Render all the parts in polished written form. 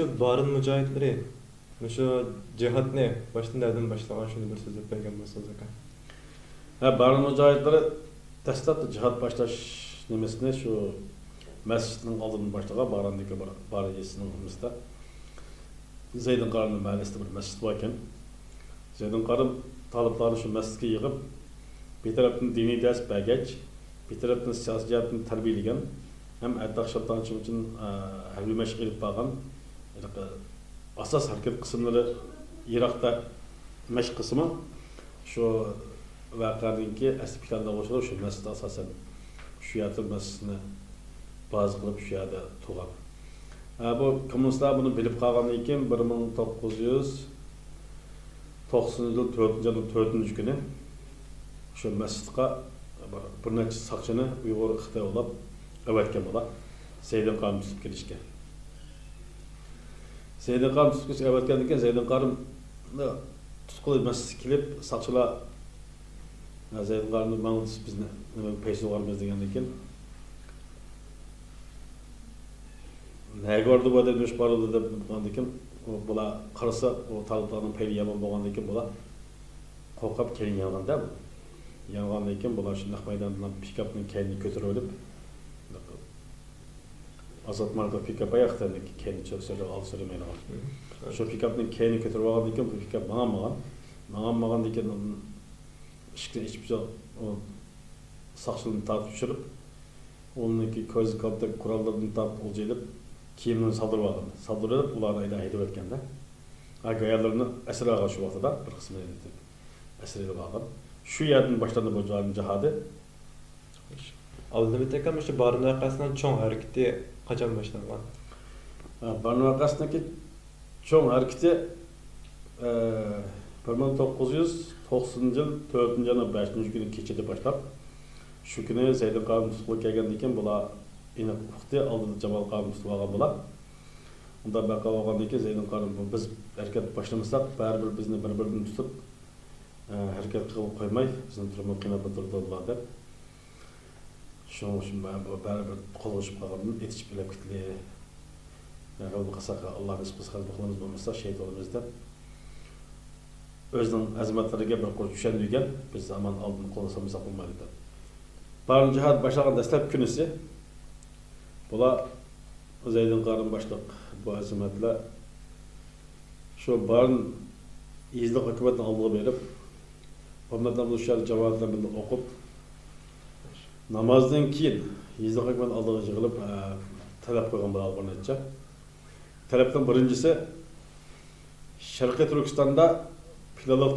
şu barın mücahitleri şu cihat ne? Başta nereden başlagan şunu bir sözlep bergen bolsanız aka. Ha, barın mücahitleri dastlapta cihat başlaş nemesine şu mescidin aldığını başlagan barandaki bar yesinin olmuşta. Zeydin Qarı'nın mahallesinde bir mescid var ekan. Zeydin Qarı taliplarını şu mescidga yig'ib, bir tarafdan diniy ders bergach, bir tarafdan siyosiy jihatdan tarbiyalagan, hem atlaq shartlanishim uchun harbiy mashq qilib borgan. Asas hareket kısımları Irak'ta mashq qismi şu voqeaninki asli planda o'xshab şu mescid asosan şu yerda mescidni bazı qilib şu yerda tug'an. Bu kommunistlar bunu bilib qolgandan keyin 1990 yıl 4. günü şu mescidga bir necha saqchini Uyg'ur Xitoy olib avatgan bo'lar. Zeydin Qarı tutib kelishgan. Zeydin Qarı tutib avatgandan keyin Zeydin Qarı tutquli masjidga kelib saqchilar Zeydin Qarı'ni mana bizni paysi olamiz degandan keyin nega orada bu deb ish bordi deb degandan keyin bular qarasa o taliblarning payli yomon bo'lgandan keyin bular qo'rqib kelin yolg'anda bu. Yolg'andan keyin bular shunday maydondan pikapning kaynini ko'tarib olib Azat marka pikap ayaqdan kayni cho'sirib olsirmaydi. Şu pikapning kaynini ko'tarib olgandan keyin bu pikap mang'anmagan degan ishga ichib o saqchilarni tortib tushirib, onunki ko'zi katta qurollarni tortib oljelib, kiyimini saldirib olgan. Saldirib ularni haydab o'tganda, ayollarni asraga shu vaqtda bir qismini asrayib olgan. Şu yerden başlandı bu cihadı. Aldı bir tekrar şu barın vakasından çoğun hareketi kaçan başlangan? Barın vakasındaki çoğun hareketi 1990 yıl 4. yanı 5. günü keçede başlap. Şu günü Zeydin Qarı tutulup kelgenden keyin bular eni uqdi aldı Jamal Qarı tutulup algan bular. Unda baqa olgandan keyin Zeydin Qarı biz hareket başlamasak baribir bizni bir-biridan tutib hareket qilib qo'ymay bizni turma qiynab o'tirdilar deb. Shuning uchun men bu baribir qo'lg'ishib qolgandim, etishib bilib ketdi. Yani bu qasaka Allah nasib qilsa qilamiz bo'lmasa shaytonimiz deb o'zining azimatlariga bir qo'l tushundigan biz zaman oldin qo'llasamiz bo'lmaydi deb. Barın cihat başlagan dastlab kunisi bular Zeydin Qarı başliq bu azimatlar şu barın izliq hukumatning oldiga berib onlardan bu şer cemaatlerini okup namazdan keyin izliq hukumat oldiga yig'ilib talab qo'ygan bo'lar necha. Talabdan birincisi Sharqiy Turkistonda filolog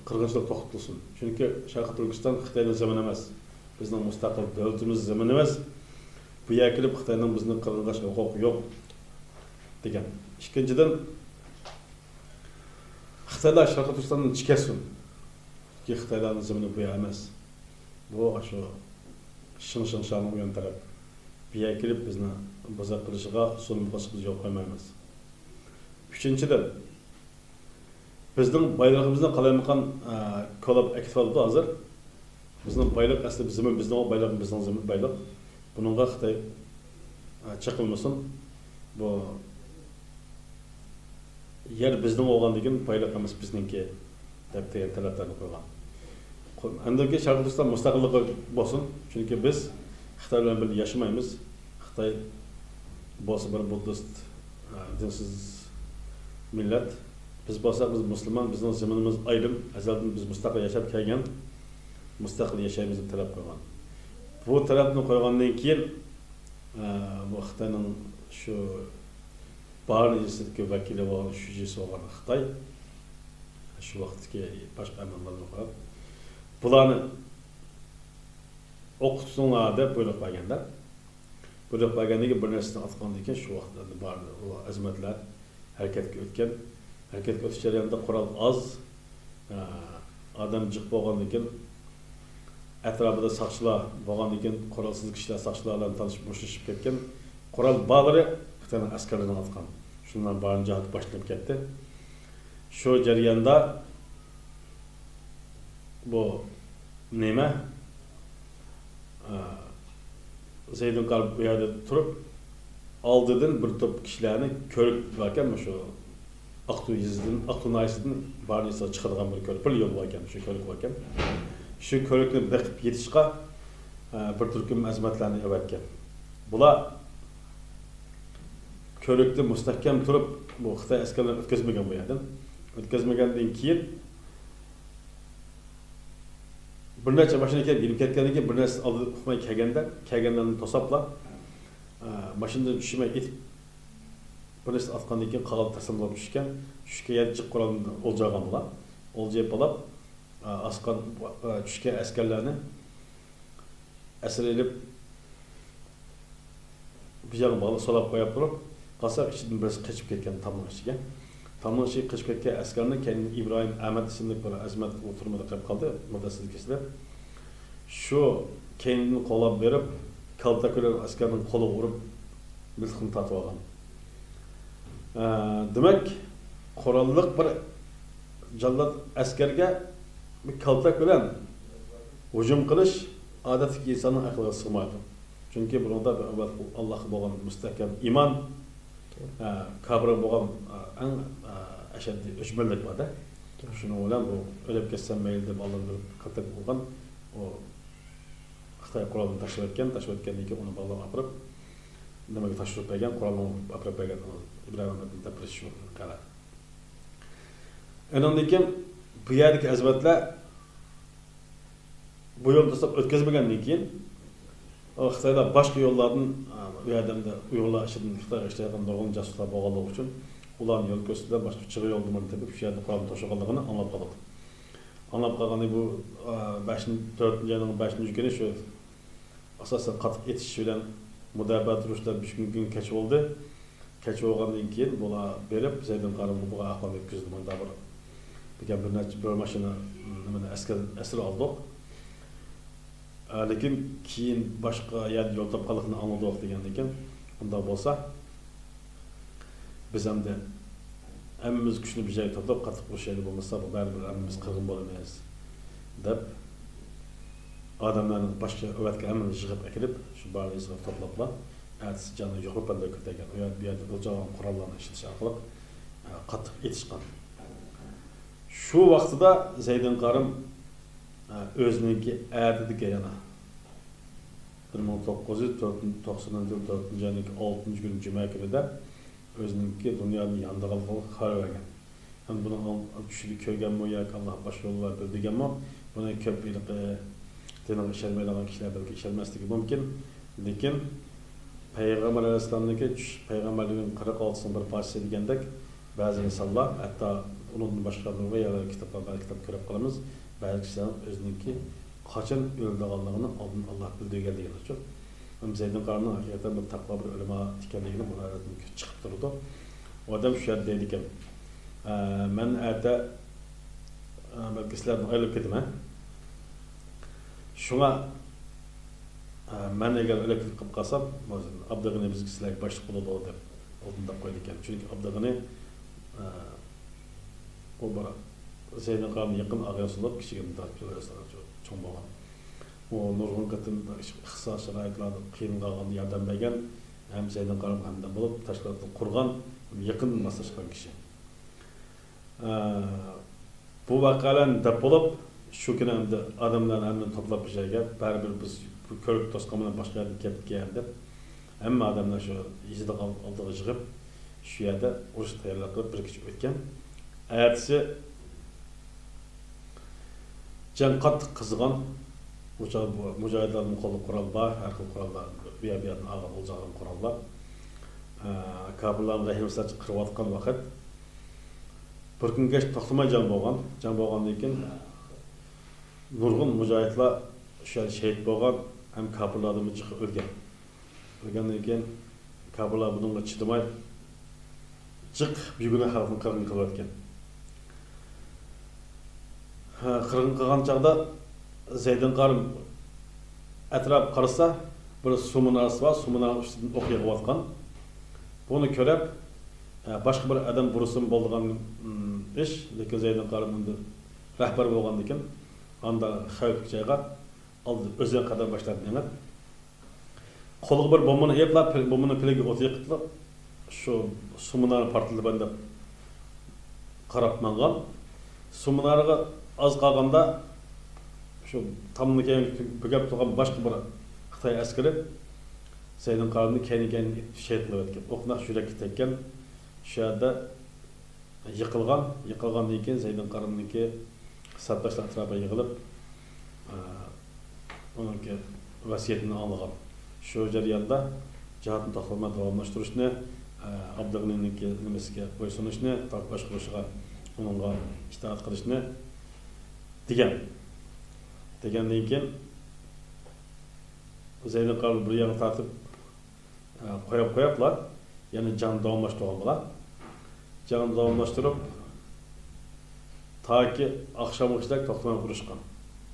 qirg'inchilik to'xtatilsin. Chunki Sharqiy Turkiston Xitoyning zamini emas. Bizning mustaqil davlatimiz zamini emas. Bu yerga kelib Xitoyning bizni qirg'inlash huquqi yo'q degan. Ikkinchidan Xitoylar Sharqiy Turkistonni chiqarsin. Ki Xitoylarning zamini bu yer emas. Bu shu Şinşan'ın uyan taraf. Bir yer kelib bizni bozaq qilishiga so'lim qilib yo'q qo'ymaymiz. Üçüncüden bizning bayrog'imizni qalaymagan kolab aktifaldi hozir. Bizning bayrog asli bizning bayrog'imiz bizning bayrog. Buningga Xitoy chiqilmasin. Bu yer bizning bo'lgan degan bayrog emas bizningki deb degan talablarni qo'ygan. Andagi Sharqiy Turkiston mustaqilligi bo'lsin. Chunki biz Xitoy bilan birga yashamaymiz. Xitoy bo'lsa bir buddist dinsiz millet. Biz bo'lsak biz musulmon, bizning zaminimiz ayrim, azaldan biz mustaqil yashab kelgan, mustaqil yashaymizni talab qo'ygan. Bu talabni qo'ygandan keyin bu Xitoyning shu barın institutga vakili bo'lgan shujisi bo'lgan Xitoy shu vaqtdagi boshqa amallarni qo'yib bularni o'qitsinlar deb buyruq berganda buyruq bergandagi bir narsani atgandan keyin shu vaqtda bor u azimatlar harakatga o'tgan. Hareketga o'tish jarayonida qurol oz, odam jiq bo'lgandan keyin atrofida saqchilar bo'lgandan keyin qurolsiz kishilar saqchilar bilan tanishib mushtlashib ketgan. Qurol bog'lari Xitoyning askarlarini otgan. Shundan barin jihat boshlanib ketdi. Shu jarayonda bu nima Zeydin Qarı bu yerda turib aldıdan bir top kişilerini körük varken şu Aktu yüzünden, Aktu naisinden barnıysa çıkardıgan bir körük, bir yol varken, şu körük varken. Şu körükni bekip yetişqa bir türküm azmatlarını evetken. Bula körükte müstahkem turup bu Xitay askerler ötközmegen bu yerden. Ötközmegenden keyin bir neçe başına gelip ketkendan keyin bir narsa aldı uqmay kelgandan tosapla maşinada düşmey etip bir narsa atqandan keyin qag'al taslimlab tushgan. Tushga jiq qurolni oljagan bular. Oljayıp alab askan tushgan askerlarni asir elib bir jag'i bag'lab solab qo'yib turib, qasaq ichidan birisi qochib ketgan tamning ichiga. Tamning ichiga qochib ketgan askarni keyin İbrahim Ahmad ismli bir azmat o'tirmada qolib qoldi, muddatsiz kishlar. Shu kendini qo'lab berib, kaltakular askarning qo'liga urib, milhini tatib olgan. Demak, qurolliq bir jallat askarga bir kaltak bilan hujum qilish odatdagi insonning aqliga sig'maydi. Chunki bunda Allohga bo'lgan mustahkam iymon, kabri bo'lgan eng ashaddiy o'chmanlik borda. Shuning bilan bu o'lib ketsam mayli deb Allohga kaltak bo'lgan o Xitoy qurolini tashlab o'tgandan keyin uni bog'lab olib nimaga tashlab bergan, qurolni olib bergan Ibrohimning tapirishi shu qara. Undan keyin bu yerdagi azmatlar bu yo'lni tashlab o'tkazmagandan keyin Xitoyda boshqa yo'llardan bu yerdamda yo'llar ichidan Xitoyga ishlayotgan nurg'un jasuslar bo'lganligi uchun ularning yo'l ko'rsatib boshqa chiqib yo'lni tepib shu yerda qurolni tashlaganligini anglab qoldi. Anlab qolganda bu 4-yilning 5-kuni shu asosan qattiq etish bilan mudofaa turishlar 3 kun kechib oldi. Kechib olgandan keyin bular berib Zaydin qarim bu ahvolga yetkazdi. Bunda bir necha bir mashina nimani asir oldik. Lekin keyin boshqa yerda yo'l topganligini angladik degandan keyin unda bo'lsa biz hamda hammamiz kuchli bir joyga to'plab qattiq urushayli bo'lmasa baribir hammamiz qirg'in bo'lamiz deb odamlarni boshqa o'vatga hammani yig'ib akirib shu barliqni to'plablar ertasi jonni yo'qlab qanday ko'targan u yerda o'ljagan qurollarni ishlatish orqali qattiq etishgan. Shu vaqtida Zaydin qarim o'ziniki adidga yana 1994-yilning 6-kun juma kunida o'ziniki dunyoning yandig'ini xabar bergan. Ham buni tushunib ko'rganmi yoki Alloh boshqa yo'llar bildirganmi? Buni ko'p yilqi dinga ishonmaydigan kishilar balki ishonmasligi mumkin. Lekin Payg'ambar alayhisolamniki payg'ambarlikning 46 bir parchasi degandek ba'zi insonlar hatto uning boshqa kitoblar ko'rib qolamiz. Ba'zi kishilar o'ziniki qachon o'ldiganligini oldin Alloh bildirgan degan uchun Zaydin qarimning haqiqatan bir taqvo bir ulamo ekanligini bu hayotdan chiqib turdi. Odam shu yerda deydi ekan, men erta balki sizlardan ayrilib ketaman. Shunga men agar o'lib qolib qolsam, Abdug'ani bizga sizlarga boshliq bo'ladi deb oldinda qo'ydi ekan. Chunki Abdug'ani o bir Zaydin qarimning yaqin ag'asilib kichigimda cho'ng bo'lgan. O nurg'un qatim ixtisos sharoitlarda qiyin qolgan yordam bergan ham Zaydin qarim hamda bo'lib tashkilotni qurgan yaqin maslashgan kishi. Bu voqealarni deb bo'lib shu kuni hamda odamlarni hamma to'plab bir joyga baribir biz ko'rib to'sqan bilan boshqa yerga ketib keldi. Hamma odamlar shu yezida oldiga yig'ib shu yerda urush tayyorlab qilib bir kecha o'tgan. Ertasi jang qattiq qizg'an mujohidlarning qo'lida qurol bor, har xil qurollar, bu yerdan og'ir o'ljagan qurollar. Kabullarni rahimsiz qirayotgan vaqt bir kungacha to'xtamay jang bo'lgan. Jang bo'lgandan keyin nurg'un mujohidlar shu shahid bo'lgan, ham kabullardan chiqib o'lgan. O'lgandan keyin kabullar bunga chidamay jiq buguna xalqni qirg'in qilayotgan. Qirg'in qilgan chaqda Zaydin qarim atrof qarasa bir suv minorasi bor, suv minorasi ustidan o'q yig'ayotgan. Buni ko'rib boshqa bir odam burusim bo'lgan ish, lekin Zaydin qarim unda rahbar bo'lgan ekan, anda xavfli joyga oldi o'ziga qadar boshladi demak. Қолға бір бомбаны еплап, бомбаны пілеге оты еқытылып, şu Sumunarı partili bende qarab mangan. Sumunarıga az qalganda şu tamını keyin bөгеп turgan başqa bir Xitoy askari Zeydin Qarınni keyin şey qilib o'tgan. O'qnaq yurakka tekkan. Shu yerda yiqilgandan keyin Zeydin Qarınniki sabdaşlar atrofiga yig'ilib, onunki vasiyatini olgan. Shu jarayonda jihatni to'xtatmay davomlashtirishni, Abdug'niniki nimasiga bo'ysunishni, taq boshqarishiga, uningga itoat qilishni degandan keyin Zeydin Qarın bir yana tartib qo'yiblar, ya'ni jon davomlashtirgan bo'lar. Jon davomlashtirib taki oqshomgacha to'xtamay urushgan.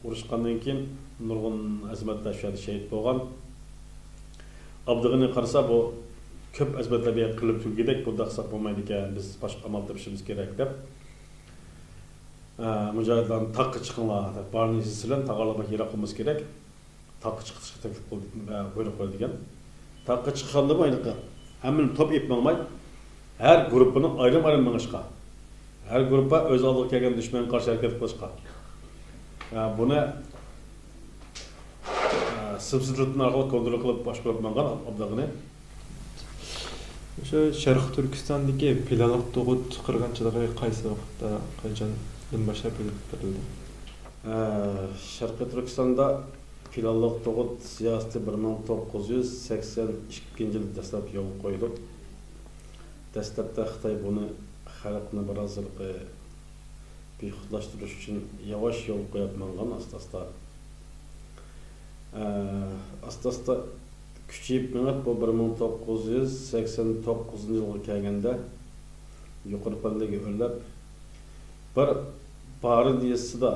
Urushgandan keyin nurg'un azmatlar shu yerda shahid bo'lgan. Abdug'ni qarasa bu ko'p azmatlarga qilib turgidek, bu daqsaq bo'lmaydi ekan, biz boshqa amal topishimiz kerak deb. Mujohidlarni taqqa chiqinglar deb barning sizlar taqalarga yiroqimiz kerak. Taqqa chiqishga taklif qildi va buyruq qo'ydi degan. Taqqa chiqqanda bu ayniqsa hammani top etmamay, har guruhni ayrim-ayrim mengishqa. Har guruhga o'z oldiga kelgan dushman qarshi harakat qilishqa. Buni sibsizlikni orqali kontrol qilib boshqarib mangan Abdug'ni. O'sha Sharq Turkistondagi Pilaloq To'g'ut qirg'inchiligi qaysi vaqtda, qachondan boshlab o'tkazildi? Sharq Turkistonda Pilaloq To'g'ut siyosati 1982-yilda dastlab yo'l qo'yildi. Dastlabda Xitoy buni xalqni birozilqi bexudlashtirish uchun yavash yo'l qo'yib mangan asta-asta kuchayib minib bu 1989-yilga kelganda yuqori pallaga o'rlab bir bari diyasida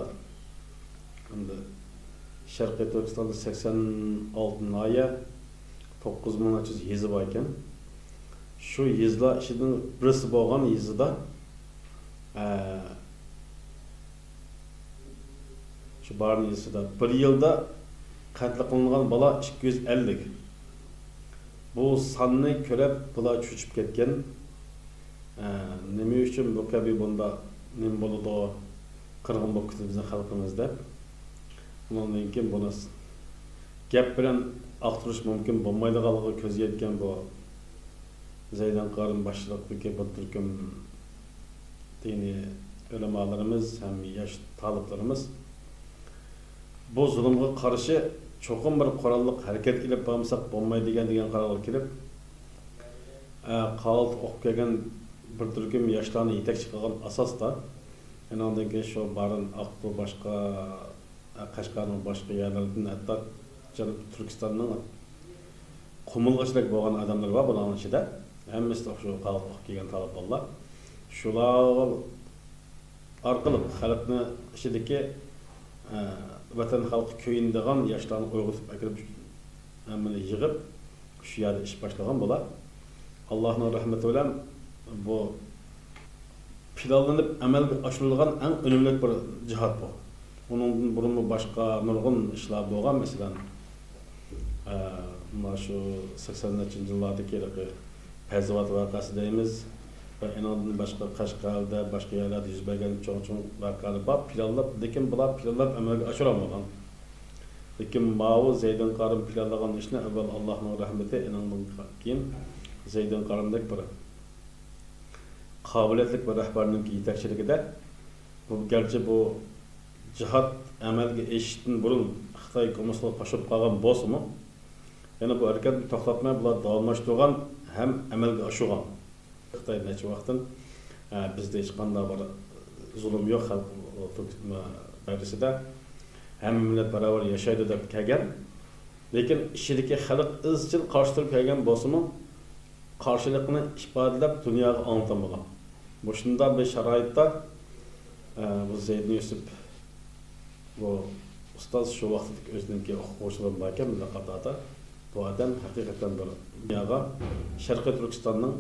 endi Sharqiy Turkistonda 86 oya 9300 yezi bor ekan. Shu yezlar ichidan birisi bo'lgan yezida shu barning yezida bir yilda qatl qilingan bola 250. Bu sonni ko'rib bular cho'chib ketgan. Nima uchun bu kabi bunda nima bo'ladi? Qirg'in bo'lib ketdi bizning xalqimiz deb. Bundan keyin buni gap bilan aqtirish mumkin bo'lmaydiganligi ko'z yetgan bu Zeydin Qarın boshchiligidagi bir turkum diniy ulamolarimiz ham yosh taliblarimiz bu zulmga qarshi cho'qim bir qurolliq harakat ilib bo'lmasak bo'lmaydi degan qarorga kelib, qalt o'qib kelgan bir turkum yoshlarni yetakchi qilgan asosda, undan keyin shu Barin, Aqto'y boshqa Qashqarning boshqa yerlaridan hatto Janub Turkistonning qumulg'achilik bo'lgan odamlar bor bularning ichida. Hammasi shu qalt o'qib kelgan talablar. Shular orqali xalqni ichidagi vatan xalqi ko'yindigan yoshlarni uyg'otib akirib hammani yig'ib shu yerda ish boshlagan bo'lar. Allohning rahmati bilan bu planlanib amalga oshirilgan eng unumli bir jihad bu. Uningdan burun boshqa nurg'un ishlar bo'lgan, masalan, mana shu 80-yillardagi Pezovat voqeasi deymiz va undan boshqa Qashqarda, boshqa yerlarda yuz bergan cho'ng voqealar bor. Planlab, lekin bular planlab amalga oshirolmagan. Lekin Mao Zeydin Qarın planlagan ishni avval Allohning rahmati, undan keyin Zeydin Qarındek bir qobiliyatli bir rahbarning yetakchiligida bu garchi bu jihad amalga eshitdan burun Xitoy kommunistlar qo'shib qolgan bo'lsa-mu, yana bu harakatni to'xtatmay bular davomlashtirgan ham amalga oshirgan. Xitoy necha vaqtdan bizda hech qanday bir zulm yo'q xalq dairasida hamma millat barobar yashaydi deb kelgan. Lekin ishidagi xalq izchil qarshi turib kelgan bo'lsa-mu, qarshilikni ifodalab dunyoga anlatamagan. Bu shunday bir sharoitda bu Zeyd Yusuf bu ustoz shu vaqtdagi o'ziniki o'quvchilar bor ekan, qatorda bu odam haqiqatan bir dunyoga Sharqiy Turkistonning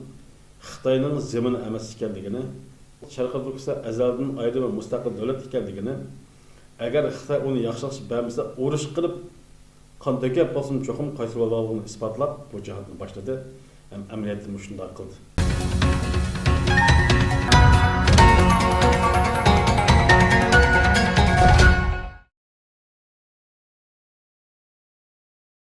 Xitoyning zemini emas ekanligini, Sharqiy Turkiston azaldan ayrı va mustaqil davlat ekanligini, agar Xitoy uni yaxshilashib bermasa, urush qilib Kan dökep bolsun çoxum qaysi olduğunu ispatlap bu cihatni başladı. Hem əməliyyatını şunday qıldı.